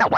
Hello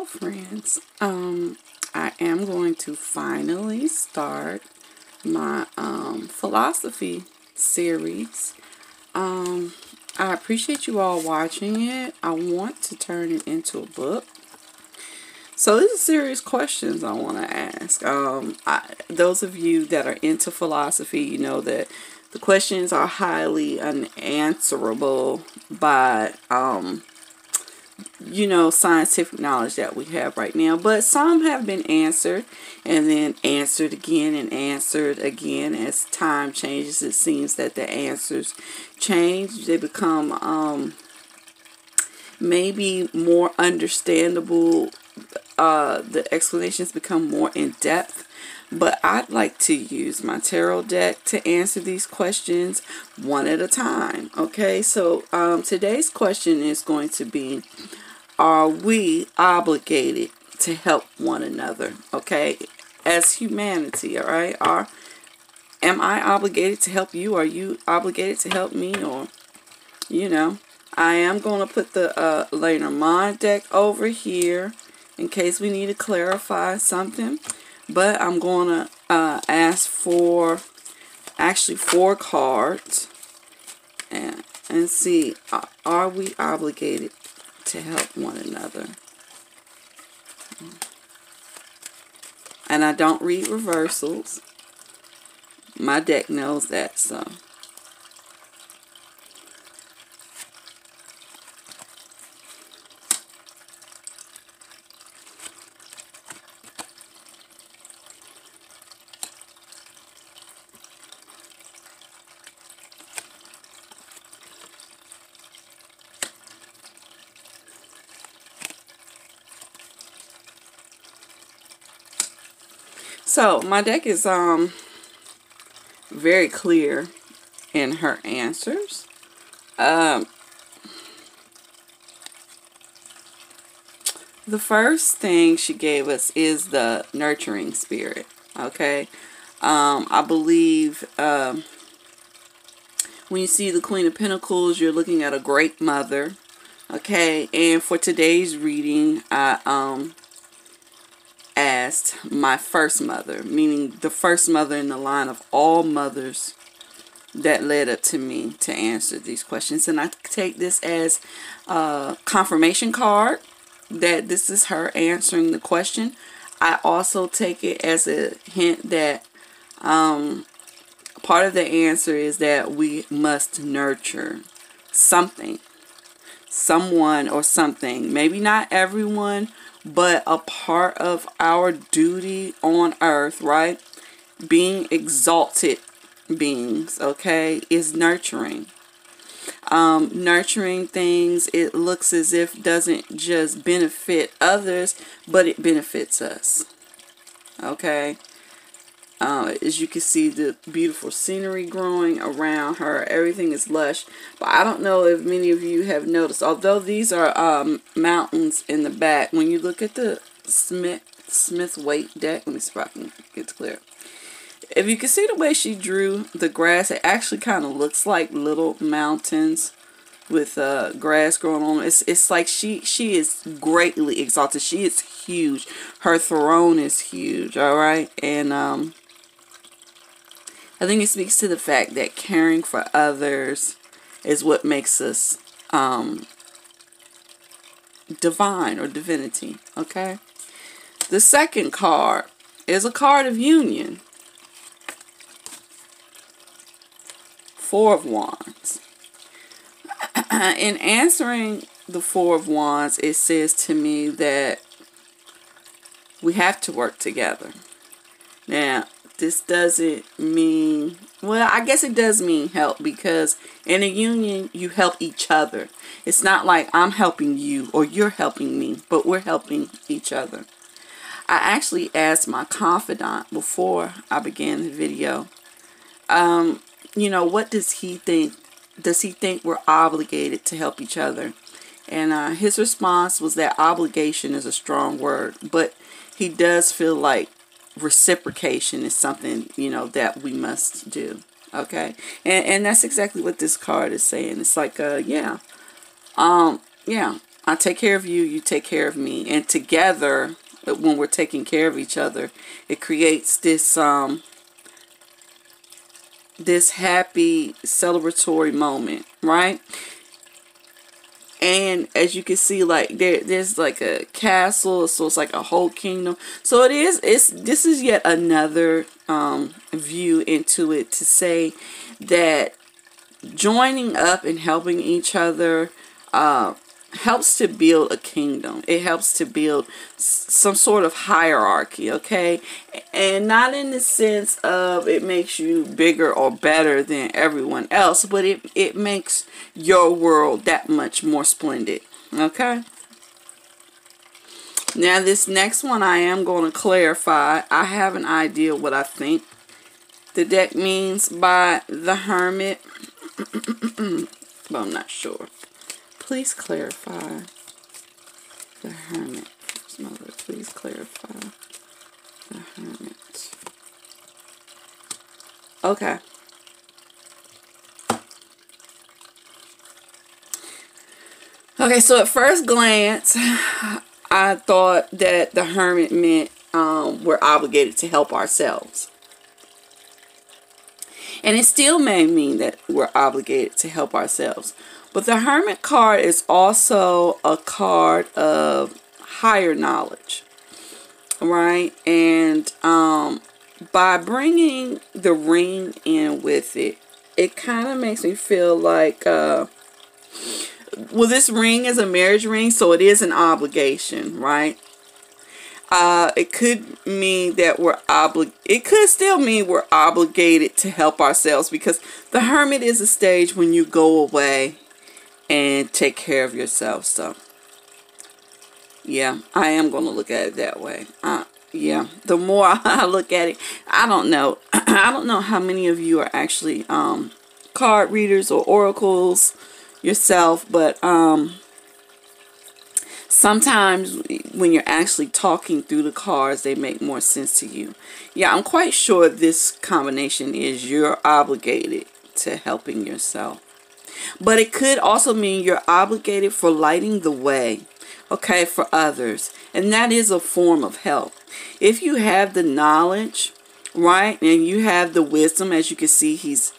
friends, I am going to finally start my philosophy series. I appreciate you all watching it. I want to turn it into a book. So these are serious questions I want to ask. Those of you that are into philosophy, you know that the questions are highly unanswerable by scientific knowledge that we have right now, but some have been answered and then answered again and answered again. As time changes, it seems that the answers change. They become maybe more understandable. The explanations become more in depth, but I'd like to use my tarot deck to answer these questions one at a time. Okay, so today's question is going to be, are we obligated to help one another? Okay, as humanity, all right? Am I obligated to help you? Are you obligated to help me? Or, I am going to put the Lenormand deck over here in case we need to clarify something. But I'm going to ask for actually 4 cards and see, are we obligated to help one another? And I don't read reversals. My deck knows that, so. So my deck is very clear in her answers. The first thing she gave us is the nurturing spirit. Okay, I believe when you see the Queen of Pentacles, you're looking at a great mother. Okay, and for today's reading, I asked my first mother, meaning the first mother in the line of all mothers that led up to me, to answer these questions. And I take this as a confirmation card that this is her answering the question. I also take it as a hint that part of the answer is that we must nurture something, someone or something. Maybe not everyone, but a part of our duty on earth, right? Being exalted beings, okay, is nurturing. Nurturing things, it looks as if doesn't just benefit others, but it benefits us. Okay. As you can see, the beautiful scenery growing around her. Everything is lush. But I don't know if many of you have noticed, although these are mountains in the back, when you look at the Smith Waite deck, let me see if I can get it clear. If you can see the way she drew the grass, it actually kind of looks like little mountains with grass growing on. It's like she is greatly exalted. She is huge. Her throne is huge, all right? And I think it speaks to the fact that caring for others is what makes us divine or divinity, okay? The second card is a card of union. 4 of Wands. In answering the 4 of Wands, it says to me that we have to work together. Now, this doesn't mean, well, I guess it does mean help, because in a union, you help each other. It's not like I'm helping you or you're helping me, but we're helping each other. I actually asked my confidant before I began the video, what does he think? Does he think we're obligated to help each other? And his response was that obligation is a strong word, but he does feel like reciprocation is something, that we must do. Okay. And that's exactly what this card is saying. It's like, yeah, I take care of you, you take care of me. And together, when we're taking care of each other, it creates this happy celebratory moment, right? And as you can see, like there's like a castle, so it's like a whole kingdom. So this is yet another view into it, to say that joining up and helping each other helps to build a kingdom. It helps to build some sort of hierarchy, okay? And not in the sense of it makes you bigger or better than everyone else, but it makes your world that much more splendid, okay? Now, this next one I am going to clarify. I have an idea what I think the deck means by the Hermit, but I'm not sure. Please clarify the Hermit. Mother, please clarify the Hermit. Okay. Okay, so at first glance, I thought that the Hermit meant we're obligated to help ourselves. And it still may mean that we're obligated to help ourselves. But the Hermit card is also a card of higher knowledge, right? And by bringing the ring in with it, it kind of makes me feel like, well, this ring is a marriage ring, so it is an obligation, right? It could mean that it could still mean we're obligated to help ourselves, because the Hermit is a stage when you go away and take care of yourself. So yeah, I am going to look at it that way. Yeah, the more I look at it, I don't know. I don't know how many of you are actually card readers or oracles yourself, but sometimes when you're actually talking through the cards, they make more sense to you. Yeah, I'm quite sure this combination is you're obligated to helping yourself. But it could also mean you're obligated for lighting the way, okay, for others. And that is a form of help. If you have the knowledge, right, and you have the wisdom, as you can see, he's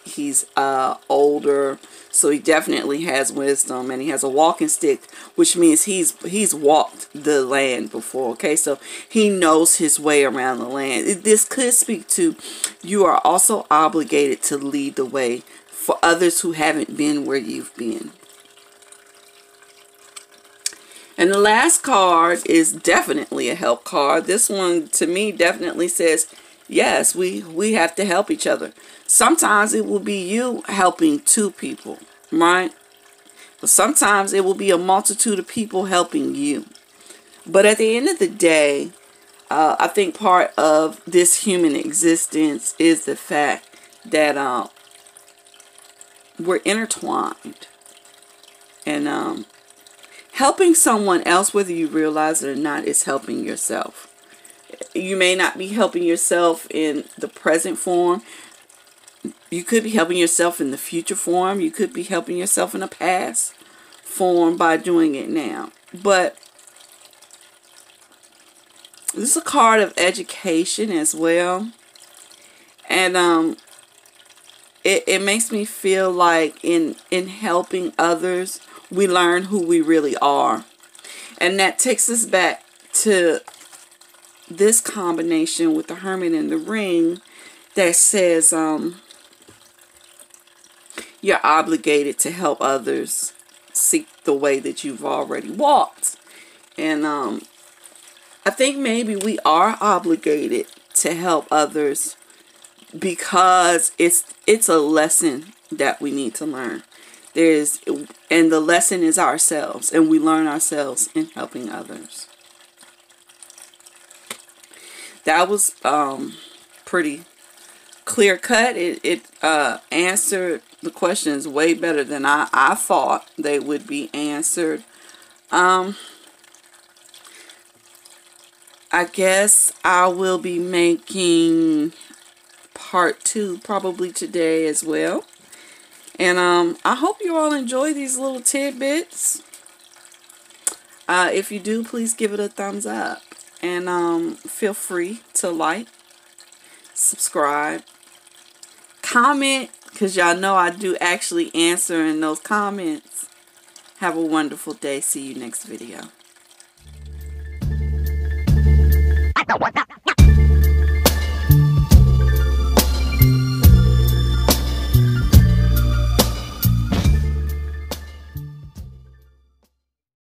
older, so he definitely has wisdom, and he has a walking stick, which means he's walked the land before, okay, so he knows his way around the land. This could speak to you are also obligated to lead the way for others who haven't been where you've been. And the last card is definitely a help card. This one, to me, definitely says, yes, we have to help each other. Sometimes it will be you helping two people, right? But sometimes it will be a multitude of people helping you. But at the end of the day, I think part of this human existence is the fact that we're intertwined. And helping someone else, whether you realize it or not, is helping yourself. You may not be helping yourself in the present form. You could be helping yourself in the future form. You could be helping yourself in a past form by doing it now. But this is a card of education as well. And it makes me feel like in helping others, we learn who we really are. And that takes us back to this combination with the Hermit and the Ring that says you're obligated to help others seek the way that you've already walked. And I think maybe we are obligated to help others because it's a lesson that we need to learn. And the lesson is ourselves, and we learn ourselves in helping others. That was pretty clear cut. It answered the questions way better than I thought they would be answered. I guess I will be making part 2 probably today as well. And I hope you all enjoy these little tidbits. If you do, please give it a thumbs up. And feel free to like, subscribe, comment, because y'all know I do actually answer in those comments. Have a wonderful day. See you next video.